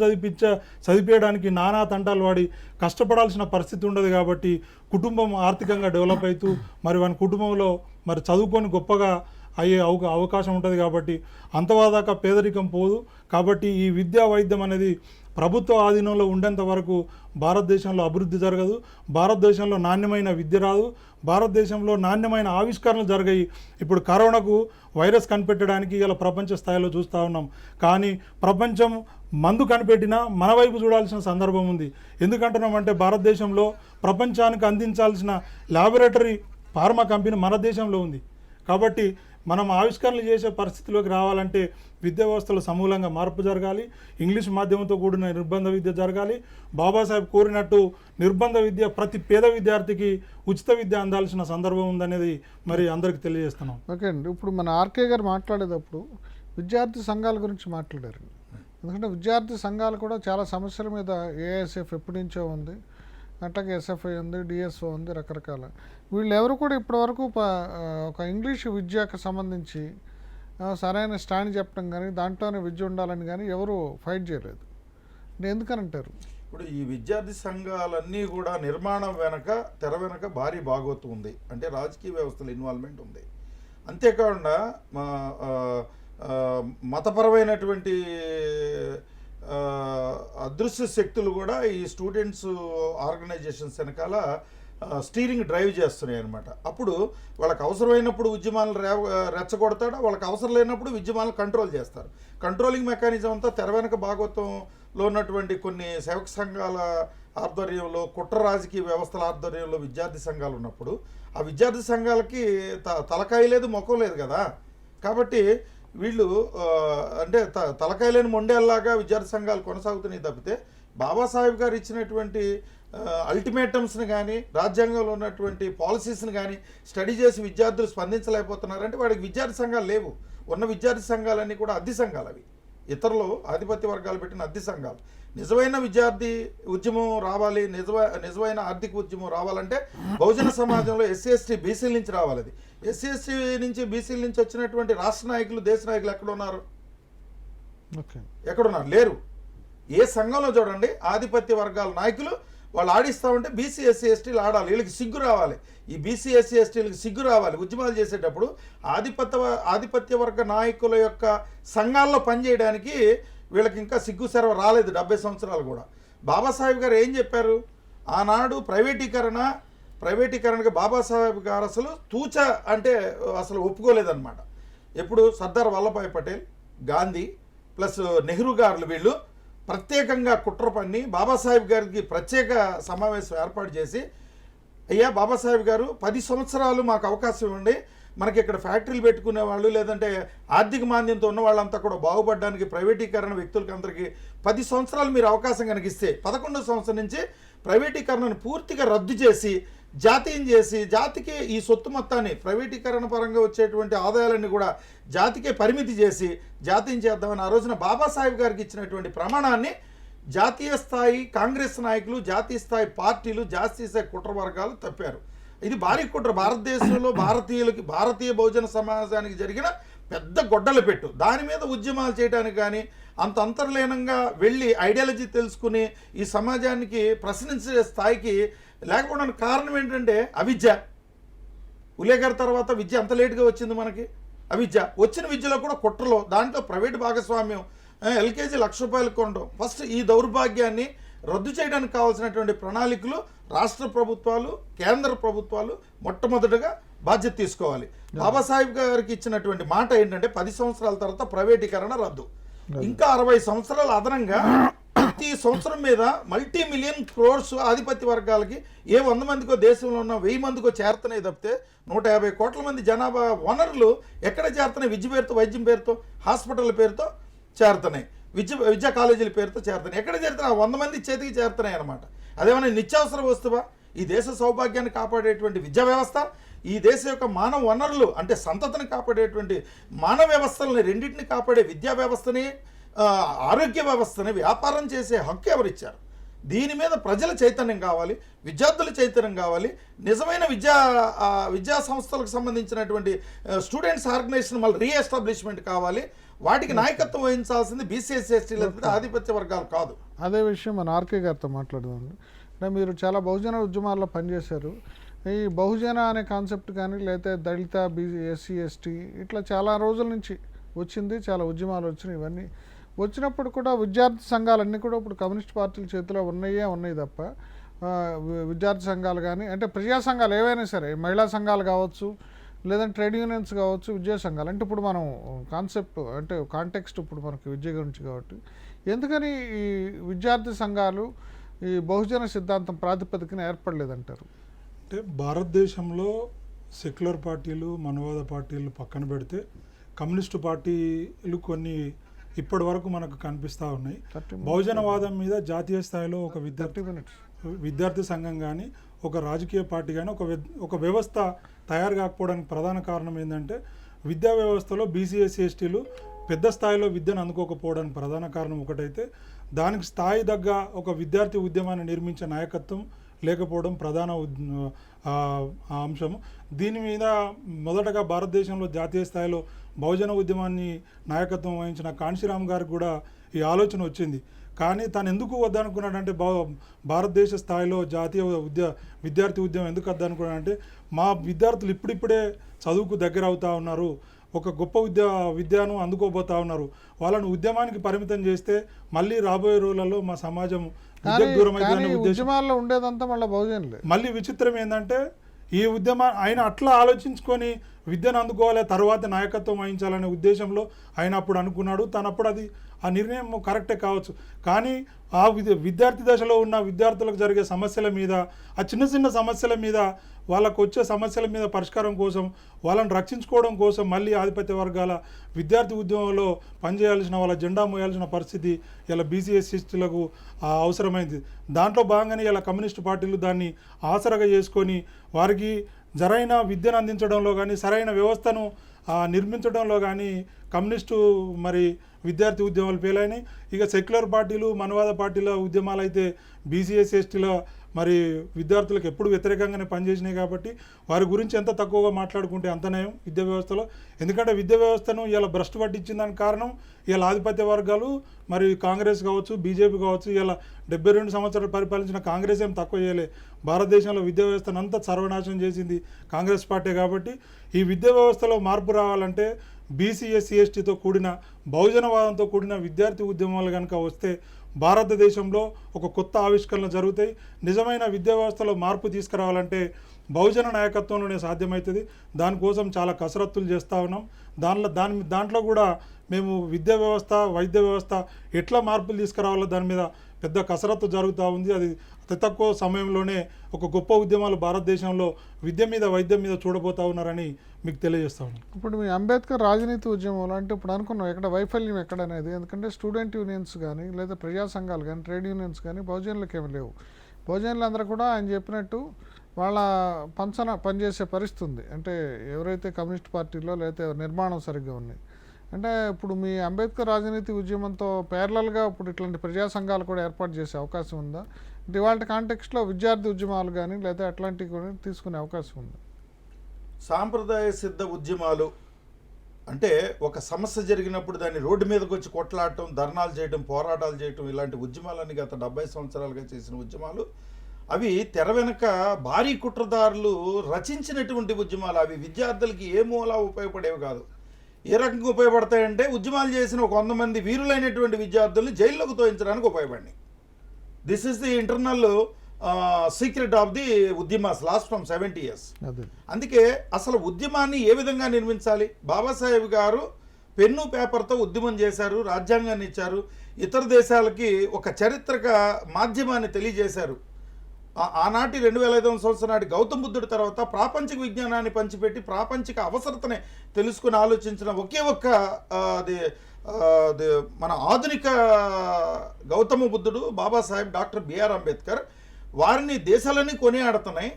చదివించడానికి నానా తంటాలు వాడి కష్టపడాల్సిన పరిస్థితి ఉండదు. కాబట్టి కుటుంబం ఆర్థికంగా డెవలప్ అవుతూ మరి వాని కుటుంబంలో మరి చదువుకొని గొప్పగా అయ్యే అవకాశం ఉంటుంది. కాబట్టి అంతవాదాకా పేదరికం పోదు. కాబట్టి ఈ విద్యా వైద్యం అనేది ప్రభుత్వ ఆధీనంలో ఉండేంత వరకు భారతదేశంలో అభివృద్ధి జరగదు, భారతదేశంలో నాణ్యమైన విద్య రాదు, భారతదేశంలో నాణ్యమైన ఆవిష్కరణలు జరిగాయి. ఇప్పుడు కరోనాకు వైరస్ కనిపెట్టడానికి ఇలా ప్రపంచ స్థాయిలో చూస్తూ ఉన్నాం. కానీ ప్రపంచం మందు కనిపెట్టినా మన వైపు చూడాల్సిన సందర్భం ఉంది. ఎందుకంటున్నామంటే భారతదేశంలో ప్రపంచానికి అందించాల్సిన ల్యాబొరేటరీ ఫార్మా కంపెనీ మన దేశంలో ఉంది. కాబట్టి మనం ఆవిష్కరణలు చేసే పరిస్థితిలోకి రావాలంటే విద్యా వ్యవస్థలో సమూలంగా మార్పు జరగాలి. ఇంగ్లీష్ మాధ్యమంతో కూడిన నిర్బంధ విద్య జరగాలి. బాబాసాహెబ్ కోరినట్టు నిర్బంధ విద్య ప్రతి పేద విద్యార్థికి ఉచిత విద్య అందాల్సిన సందర్భం ఉందనేది మరి అందరికి తెలియజేస్తున్నాం. ఓకే అండి, ఇప్పుడు మన ఆర్కే గారు మాట్లాడేటప్పుడు విద్యార్థి సంఘాల గురించి మాట్లాడారు. ఎందుకంటే విద్యార్థి సంఘాలు కూడా చాలా సమస్యల మీద ఏఐఎస్ఎఫ్ ఎప్పటి నుంచో ఉంది, అట్లాగే ఎస్ఎఫ్ఐ ఉంది, డిఎస్ఓ ఉంది, రకరకాల వీళ్ళు ఎవరు కూడా ఇప్పటివరకు ఒక ఇంగ్లీష్ విద్యకు సంబంధించి సరైన స్టాండ్ చెప్పడం కానీ దాంట్లోనే విద్య ఉండాలని కానీ ఎవరు ఫైట్ చేయలేదు. అంటే ఎందుకనంటారు? ఇప్పుడు ఈ విద్యార్థి సంఘాలన్నీ కూడా నిర్మాణం వెనక తెర వెనక భారీ భాగోత్వం ఉంది, అంటే రాజకీయ వ్యవస్థల ఇన్వాల్వ్మెంట్ ఉంది. అంతేకాకుండా మతపరమైనటువంటి అదృశ్య శక్తులు కూడా ఈ స్టూడెంట్స్ ఆర్గనైజేషన్స్ వెనకాల స్టీరింగ్ డ్రైవ్ చేస్తున్నాయి అనమాట. అప్పుడు వాళ్ళకి అవసరమైనప్పుడు ఉద్యమాలను రెచ్చగొడతాడు, వాళ్ళకి అవసరం లేనప్పుడు ఉద్యమాలను కంట్రోల్ చేస్తారు. కంట్రోలింగ్ మెకానిజం అంతా తెర వెనక భాగోత్వంలో ఉన్నటువంటి కొన్ని సేవక సంఘాల ఆధ్వర్యంలో, కుట్ర రాజకీయ వ్యవస్థల ఆధ్వర్యంలో విద్యార్థి సంఘాలు ఉన్నప్పుడు ఆ విద్యార్థి సంఘాలకి తలకాయ లేదు, ముఖం లేదు కదా. కాబట్టి వీళ్ళు అంటే తలకాయ లేని మొండేల్లాగా విద్యార్థి సంఘాలు కొనసాగుతున్నాయి తప్పితే బాబాసాహెబ్ గారు ఇచ్చినటువంటి అల్టిమేటమ్స్ని కానీ రాజ్యాంగంలో ఉన్నటువంటి పాలసీస్ని కానీ స్టడీ చేసి విద్యార్థులు స్పందించలేకపోతున్నారంటే వాడికి విద్యార్థి సంఘాలు లేవు. ఉన్న విద్యార్థి సంఘాలన్నీ కూడా అద్దె సంఘాలు, అవి ఇతరులు ఆధిపత్య వర్గాలు పెట్టిన అద్దె సంఘాలు. నిజమైన విద్యార్థి ఉద్యమం రావాలి, నిజమైన ఆర్థిక ఉద్యమం రావాలంటే బహుజన సమాజంలో ఎస్సీ ఎస్టీ బీసీల నుంచి రావాలి. అది ఎస్సీ ఎస్టీ నుంచి బీసీల నుంచి వచ్చినటువంటి రాష్ట్ర నాయకులు, దేశ నాయకులు ఎక్కడున్నారు? ఎక్కడున్నారు? లేరు. ఏ సంఘంలో చూడండి ఆధిపత్య వర్గాల నాయకులు వాళ్ళు ఆడిస్తామంటే బీసీ ఎస్సీ ఎస్టీలు ఆడాలి. వీళ్ళకి సిగ్గు రావాలి. ఈ బీసీ ఎస్సీ ఎస్టీలకు సిగ్గు రావాలి. ఉద్యమాలు చేసేటప్పుడు ఆధిపత్య వర్గ నాయకుల యొక్క సంఘాల్లో పనిచేయడానికి వీళ్ళకి ఇంకా సిగ్గు సెరవ రాలేదు 70 సంవత్సరాలు కూడా. బాబాసాహెబ్ గారు ఏం చెప్పారు ఆనాడు? ప్రైవేటీకరణకి బాబాసాహెబ్ గారు అసలు అంటే అసలు ఒప్పుకోలేదన్నమాట. ఎప్పుడు సర్దార్ వల్లభాయ్ పటేల్, గాంధీ ప్లస్ నెహ్రూ గారు వీళ్ళు ప్రత్యేకంగా కుట్ర పన్ని బాబాసాహెబ్ గారికి ప్రత్యేక సమావేశం ఏర్పాటు చేసి, అయ్యా బాబాసాహెబ్ గారు 10 సంవత్సరాలు మాకు అవకాశం ఇవ్వండి, మనకి ఇక్కడ ఫ్యాక్టరీలు పెట్టుకునే వాళ్ళు లేదంటే ఆర్థిక మాంద్యంతో ఉన్న వాళ్ళంతా కూడా బాగుపడడానికి ప్రైవేటీకరణ వ్యక్తులకి అందరికీ 10 సంవత్సరాలు మీరు అవకాశం కనిగిస్తే 11వ సంవత్సరం నుంచి ప్రైవేటీకరణను పూర్తిగా రద్దు చేసి జాతీయం చేసి జాతికి ఈ సొత్తు మొత్తాన్ని ప్రైవేటీకరణ పరంగా వచ్చేటువంటి ఆదాయాలన్నీ కూడా జాతికే పరిమితి చేసి జాతీయం చేద్దామని ఆ రోజున బాబాసాహెబ్ గారికి ఇచ్చినటువంటి ప్రమాణాన్ని జాతీయ స్థాయి కాంగ్రెస్ నాయకులు, జాతీయ స్థాయి పార్టీలు, జాతీయ స్థాయి కుట్ర వర్గాలు తప్పారు. ఇది భారీ కుట్ర. భారతదేశంలో భారతీయ బహుజన సమాజానికి జరిగిన పెద్ద గొడ్డల పెట్టు. దాని మీద ఉద్యమాలు చేయడానికి కానీ అంత అంతర్లీనంగా వెళ్ళి ఐడియాలజీ తెలుసుకుని ఈ సమాజానికి ప్రశ్నించే స్థాయికి లేకపోవడానికి కారణం ఏంటంటే అవిద్య. ఉలేగారి తర్వాత విద్య అంత లేటుగా వచ్చింది మనకి. అవిద్య వచ్చిన విద్యలో కూడా కుట్రలో, దాంట్లో ప్రైవేట్ భాగస్వామ్యం, ఎల్కేజీ ₹1,00,000 కొనడం. ఫస్ట్ ఈ దౌర్భాగ్యాన్ని రద్దు చేయడానికి కావాల్సినటువంటి ప్రణాళికలు రాష్ట్ర ప్రభుత్వాలు, కేంద్ర ప్రభుత్వాలు మొట్టమొదటిగా బాధ్యత తీసుకోవాలి. బాబాసాహెబ్ గారికి ఇచ్చినటువంటి మాట ఏంటంటే 10 సంవత్సరాల తర్వాత ప్రైవేటీకరణ రద్దు. ఇంకా 60 సంవత్సరాలు అదనంగా ప్రతి సంవత్సరం మీద మల్టీ-మిలియన్ క్రోర్స్ ఆధిపత్య వర్గాలకి 100 మందికో దేశంలో ఉన్న 1000 మందికో చేరుతున్నాయి తప్పితే 150 కోట్ల మంది జనాభా వనరులు ఎక్కడ చేరుతున్నాయి? విద్య పేరుతో, వైద్యం పేరుతో, హాస్పిటల్ పేరుతో చేరుతున్నాయి, విద్యా కాలేజీల పేరుతో చేరుతున్నాయి. ఎక్కడ చేరుతున్నాయి? 100 మంది చేతికి చేరుతున్నాయి అనమాట. అదేమన్నా నిత్యావసర వస్తువా? ఈ దేశ సౌభాగ్యాన్ని కాపాడేటువంటి విద్యా వ్యవస్థ, ఈ దేశ యొక్క మానవ వనరులు అంటే సంతతిని కాపాడేటువంటి మానవ వ్యవస్థలని, రెండింటిని కాపాడే విద్యా వ్యవస్థని, ఆరోగ్య వ్యవస్థని వ్యాపారం చేసే హక్కు ఎవరిచ్చారు? దీని మీద ప్రజల చైతన్యం కావాలి, విద్యార్థుల చైతన్యం కావాలి. నిజమైన విద్యా సంస్థలకు సంబంధించినటువంటి స్టూడెంట్స్ ఆర్గనైజేషన్ మళ్ళీ రీఎస్టాబ్లిష్మెంట్ కావాలి. వాటికి నాయకత్వం వహించాల్సింది బీసీఎస్సీ ఎస్టీల ఆధిపత్య వర్గాలు కాదు. అదే విషయం మన ఆర్కే గారితో మాట్లాడదామండి. అంటే మీరు చాలా బహుజన ఉద్యమాల్లో పనిచేశారు. ఈ బహుజన అనే కాన్సెప్ట్ కానీ లేకపోతే దళిత, ఎస్సీ ఎస్టీ ఇట్లా చాలా రోజుల నుంచి వచ్చింది, చాలా ఉద్యమాలు వచ్చినాయి. ఇవన్నీ వచ్చినప్పుడు కూడా విద్యార్థి సంఘాలన్నీ కూడా ఇప్పుడు కమ్యూనిస్ట్ పార్టీల చేతిలో ఉన్నాయి తప్ప విద్యార్థి సంఘాలు కానీ అంటే ప్రజా సంఘాలు ఏవైనా సరే, మహిళా సంఘాలు కావచ్చు, లేదంటే ట్రేడ్ యూనియన్స్ కావచ్చు, విద్యా సంఘాలు అంటే ఇప్పుడు మనం కాన్సెప్ట్ అంటే కాంటెక్స్ట్ ఇప్పుడు మనకి విద్య గురించి కాబట్టి ఎందుకని ఈ విద్యార్థి సంఘాలు ఈ బహుజన సిద్ధాంతం ప్రాతిపదికన ఏర్పడలేదంటారు? అంటే భారతదేశంలో సెక్యులర్ పార్టీలు, మనవాద పార్టీలు పక్కన పెడితే కమ్యూనిస్టు పార్టీలు కొన్ని ఇప్పటి వరకు మనకు కనిపిస్తూ ఉన్నాయి. బహుజనవాదం మీద జాతీయ స్థాయిలో ఒక విద్యార్థి సంఘం కానీ, ఒక రాజకీయ పార్టీ కానీ, ఒక వ్యవస్థ తయారు కాకపోవడానికి ప్రధాన కారణం ఏంటంటే విద్యా వ్యవస్థలో బీసీ ఎస్సీ ఎస్టీలు పెద్ద స్థాయిలో విద్యను అందుకోకపోవడానికి ప్రధాన కారణం ఒకటైతే, దానికి స్థాయి తగ్గ ఒక విద్యార్థి ఉద్యమాన్ని నిర్మించే నాయకత్వం లేకపోవడం ప్రధాన అంశం. దీని మీద మొదటగా భారతదేశంలో జాతీయ స్థాయిలో బహుజన ఉద్యమాన్ని నాయకత్వం వహించిన కాంశీరామ్ గారికి కూడా ఈ ఆలోచన వచ్చింది. కానీ తను ఎందుకు వద్దనుకున్నాడంటే, భారతదేశ స్థాయిలో జాతీయ విద్యార్థి ఉద్యమం ఎందుకు వద్దనుకున్నాడంటే, మా విద్యార్థులు ఇప్పుడిప్పుడే చదువుకు దగ్గర అవుతా ఉన్నారు, ఒక గొప్ప విద్యను అందుకోబోతా ఉన్నారు, వాళ్ళను ఉద్యమానికి పరిమితం చేస్తే మళ్ళీ రాబోయే రోజులలో మా సమాజం దూరం అవుతుందనే ఉద్యమాల్లో ఉండేదంతా మళ్ళీ బహుజనులే. మళ్ళీ విచిత్రం ఏంటంటే, ఈ ఆయన అట్లా ఆలోచించుకొని విద్యను అందుకోవాలి, తర్వాత నాయకత్వం వహించాలనే ఉద్దేశంలో ఆయన అప్పుడు అనుకున్నాడు. తనప్పుడు ఆ నిర్ణయం కరెక్టే కావచ్చు. కానీ ఆ విద్యార్థి దశలో ఉన్న విద్యార్థులకు జరిగే సమస్యల మీద, ఆ చిన్న చిన్న సమస్యల మీద, వాళ్ళకు వచ్చే సమస్యల మీద పరిష్కారం కోసం, వాళ్ళని రక్షించుకోవడం కోసం మళ్ళీ ఆధిపత్య వర్గాల విద్యార్థి ఉద్యమంలో పనిచేయాల్సిన, వాళ్ళ జెండా మోయాల్సిన పరిస్థితి ఇలా బీసీ ఎస్సీలకు అవసరమైంది. దాంట్లో భాగంగానే ఇలా కమ్యూనిస్టు పార్టీలు దాన్ని ఆసరగా చేసుకొని వారికి సరైన విద్యను అందించడంలో కానీ, సరైన వ్యవస్థను నిర్మించడంలో కానీ కమ్యూనిస్టు విద్యార్థి ఉద్యమాలు పేలైనాయి. ఇక సెక్యులర్ పార్టీలు, మనవాద పార్టీల ఉద్యమాలు అయితే బీసీఎస్ ఎస్టీల విద్యార్థులకు ఎప్పుడు వ్యతిరేకంగానే పనిచేసినాయి. కాబట్టి వారి గురించి ఎంత తక్కువగా మాట్లాడుకుంటే అంత నయం విద్యా వ్యవస్థలో. ఎందుకంటే విద్యా వ్యవస్థను ఇలా భ్రష్టు పట్టించిన దానికి కారణం ఇలా ఆధిపత్య వర్గాలు, కాంగ్రెస్ కావచ్చు, బీజేపీ కావచ్చు. ఇలా 72 సంవత్సరాలు పరిపాలించిన కాంగ్రెస్ ఏం తక్కువ చేయలే. భారతదేశంలో విద్యా వ్యవస్థను అంతా సర్వనాశనం చేసింది కాంగ్రెస్ పార్టీ. కాబట్టి ఈ విద్యా వ్యవస్థలో మార్పు రావాలంటే బీసీ ఎస్సీ ఎస్టీతో కూడిన, బహుజనవాదంతో కూడిన విద్యార్థి ఉద్యమాలు కనుక వస్తే భారతదేశంలో ఒక కొత్త ఆవిష్కరణలు జరుగుతాయి. నిజమైన విద్యా వ్యవస్థలో మార్పు తీసుకురావాలంటే బహుజన నాయకత్వంలోనే సాధ్యమవుతుంది. దానికోసం చాలా కసరత్తులు చేస్తూ ఉన్నాం. దాంట్లో కూడా మేము విద్యా వ్యవస్థ, వైద్య వ్యవస్థ ఎట్లా మార్పులు తీసుకురావాలో దాని మీద పెద్ద కసరత్తు జరుగుతూ ఉంది. అది అతి తక్కువ సమయంలోనే ఒక గొప్ప ఉద్యమాలు భారతదేశంలో విద్య మీద, వైద్యం మీద చూడబోతా ఉన్నారని మీకు తెలియజేస్తా ఉన్నాం. ఇప్పుడు మీ అంబేద్కర్ రాజనీతి ఉద్యమంలో అంటే ఇప్పుడు అనుకున్నాం ఎక్కడ వైఫల్యం ఎక్కడనేది. ఎందుకంటే స్టూడెంట్ యూనియన్స్ కానీ, లేదా ప్రజా సంఘాలు కానీ, ట్రేడ్ యూనియన్స్ కానీ బహుజనులకు ఏమి లేవు. బహుజనులు అందరూ కూడా ఆయన చెప్పినట్టు వాళ్ళ పంచన పనిచేసే పరిస్థితి ఉంది. అంటే ఎవరైతే కమ్యూనిస్ట్ పార్టీలో లేకపోతే నిర్మాణం సరిగ్గా ఉన్నాయి. అంటే ఇప్పుడు మీ అంబేద్కర్ రాజనీతి ఉద్యమంతో ప్యారలల్గా ఇప్పుడు ఇట్లాంటి ప్రజా సంఘాలు కూడా ఏర్పాటు చేసే అవకాశం ఉందా? అంటే ఇవాళ కాంటెక్స్ట్లో విద్యార్థి ఉద్యమాలు కానీ లేదా అట్లాంటివి కూడా తీసుకునే అవకాశం ఉంది? సాంప్రదాయ సిద్ధ ఉద్యమాలు అంటే ఒక సమస్య జరిగినప్పుడు దాన్ని రోడ్డు మీదకి వచ్చి కొట్లాడటం, ధర్నాలు చేయడం, పోరాటాలు చేయటం, ఇలాంటి ఉద్యమాలన్నీ గత 70 సంవత్సరాలుగా చేసిన ఉద్యమాలు. అవి తెర వెనక భారీ కుట్రదారులు రచించినటువంటి ఉద్యమాలు. అవి విద్యార్థులకి ఏ మూలా ఉపయోగపడేవి కాదు. ఏ రకంగా ఉపయోగపడతాయంటే ఉద్యమాలు చేసిన ఒక 100 మంది వీరులైనటువంటి విద్యార్థుల్ని జైల్లోకి తోయించడానికి ఉపయోగపడినాయి. This is the internal secret of the ఉద్యమాస్ లాస్ట్ ఫ్రమ్ 70 years. అందుకే అసలు ఉద్యమాన్ని ఏ విధంగా నిర్మించాలి? బాబాసాహెబ్ గారు పెన్ను పేపర్తో ఉద్యమం చేశారు, రాజ్యాంగాన్ని ఇచ్చారు, ఇతర దేశాలకి ఒక చారిత్రక మాధ్యమాన్ని తెలియజేశారు. ఆనాటి 2500 సంవత్సరం నాటి గౌతమ బుద్ధుడి తర్వాత ప్రాపంచిక విజ్ఞానాన్ని పంచిపెట్టి ప్రాపంచిక అవసరతని తెలుసుకుని ఆలోచించిన ఒకే ఒక్క మన ఆధునిక గౌతమ బుద్ధుడు బాబాసాహెబ్ డాక్టర్ బిఆర్ అంబేద్కర్. వారిని దేశాలన్నీ కొనియాడుతున్నాయి.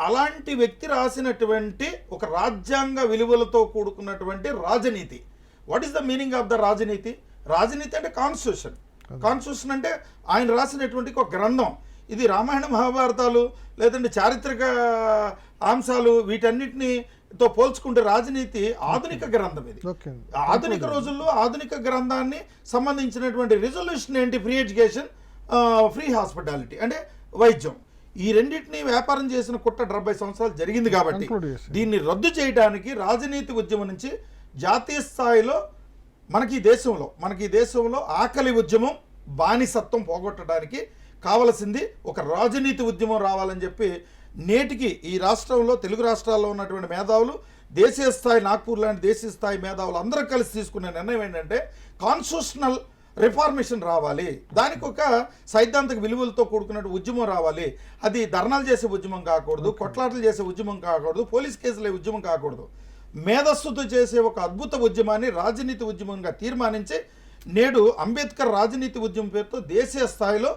అలాంటి వ్యక్తి రాసినటువంటి ఒక రాజ్యాంగ విలువలతో కూడుకున్నటువంటి రాజనీతి. What is the meaning of the రాజనీతి? రాజనీతి అంటే కాన్స్టిట్యూషన్. కాన్స్టిట్యూషన్ అంటే ఆయన రాసినటువంటి ఒక గ్రంథం. ఇది రామాయణ మహాభారతాలు లేదంటే చారిత్రక అంశాలు వీటన్నిటితో పోల్చుకుంటే రాజనీతి ఆధునిక గ్రంథం. ఇది ఆధునిక రోజుల్లో ఆధునిక గ్రంథాన్ని సంబంధించినటువంటి రిజల్యూషన్ ఏంటి? ఫ్రీ ఎడ్యుకేషన్, ఫ్రీ హాస్పిటాలిటీ అంటే వైద్యం. ఈ రెండింటినీ వ్యాపారం చేసిన కుట్ర 70 సంవత్సరాలు జరిగింది. కాబట్టి దీన్ని రద్దు చేయడానికి రాజనీతి ఉద్యమం నుంచి జాతీయ స్థాయిలో మనకి ఈ దేశంలో ఆకలి ఉద్యమం, బానిసత్వం పోగొట్టడానికి కావలసింది ఒక రాజనీతి ఉద్యమం రావాలని చెప్పి నేటికి ఈ రాష్ట్రంలో, తెలుగు రాష్ట్రాల్లో ఉన్నటువంటి మేధావులు, దేశీయ స్థాయి నాగ్పూర్ లాంటి దేశీయ స్థాయి మేధావులు అందరూ కలిసి తీసుకునే నిర్ణయం ఏంటంటే కాన్స్టిట్యూషనల్ రిఫార్మేషన్ రావాలి, దానికి ఒక సైద్ధాంతిక విలువలతో కూడుకున్న ఉద్యమం రావాలి. అది ధర్నాలు చేసే ఉద్యమం కాకూడదు, కొట్లాటలు చేసే ఉద్యమం కాకూడదు, పోలీస్ కేసులే ఉద్యమం కాకూడదు. మేధస్సుతో చేసే ఒక అద్భుత ఉద్యమాన్ని రాజనీతి ఉద్యమంగా తీర్మానించి నేడు అంబేద్కర్ రాజనీతి ఉద్యమం పేరుతో దేశీయ స్థాయిలో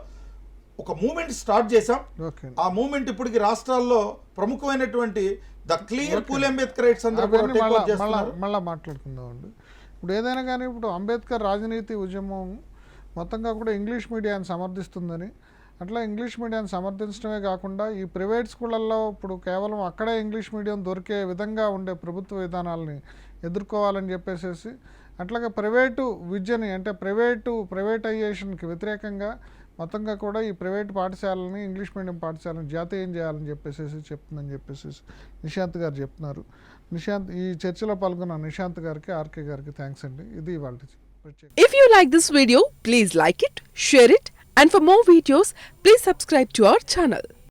ఒక మూమెంట్ స్టార్ట్ చేశాం. ఓకే, ఆ మూమెంట్ ఇప్పటికి రాష్ట్రాల్లో ప్రముఖమైనటువంటి the clear Phule Ambedkar rights అందరూ కూడా అవన్నీ take out చేస్తున్నారు. మళ్ళీ మాట్లాడుకుందాం అండి. ఇప్పుడు ఏదైనా కానీ ఇప్పుడు అంబేద్కర్ రాజనీతి ఉద్యమం మొత్తంగా కూడా ఇంగ్లీష్ మీడియాన్ని సమర్థిస్తుందని, అట్లా ఇంగ్లీష్ మీడియాన్ని సమర్థించడమే కాకుండా ఈ ప్రైవేట్ స్కూళ్ళల్లో ఇప్పుడు కేవలం అక్కడే ఇంగ్లీష్ మీడియం దొరికే విధంగా ఉండే ప్రభుత్వ విధానాలని ఎదుర్కోవాలని చెప్పేసి, అట్లాగే ప్రైవేటు విద్యని అంటే ప్రైవేటైజేషన్కి వ్యతిరేకంగా మొత్తంగా కూడా ఈ ప్రైవేట్ పాఠశాలని ఇంగ్లీష్ మీడియం పాఠశాలను జాతీయం చేయాలని చెప్తుందని చెప్పేసి నిశాంత్ గారు చెప్తున్నారు. ఈ చర్చలో పాల్గొన్న నిశాంత్ గారికి, ఆర్కే గారికి థ్యాంక్స్ అండి. ఇది ఇవాళ ప్రత్యేక. If you like this video, please like it, share it, and for more videos, please subscribe to our channel.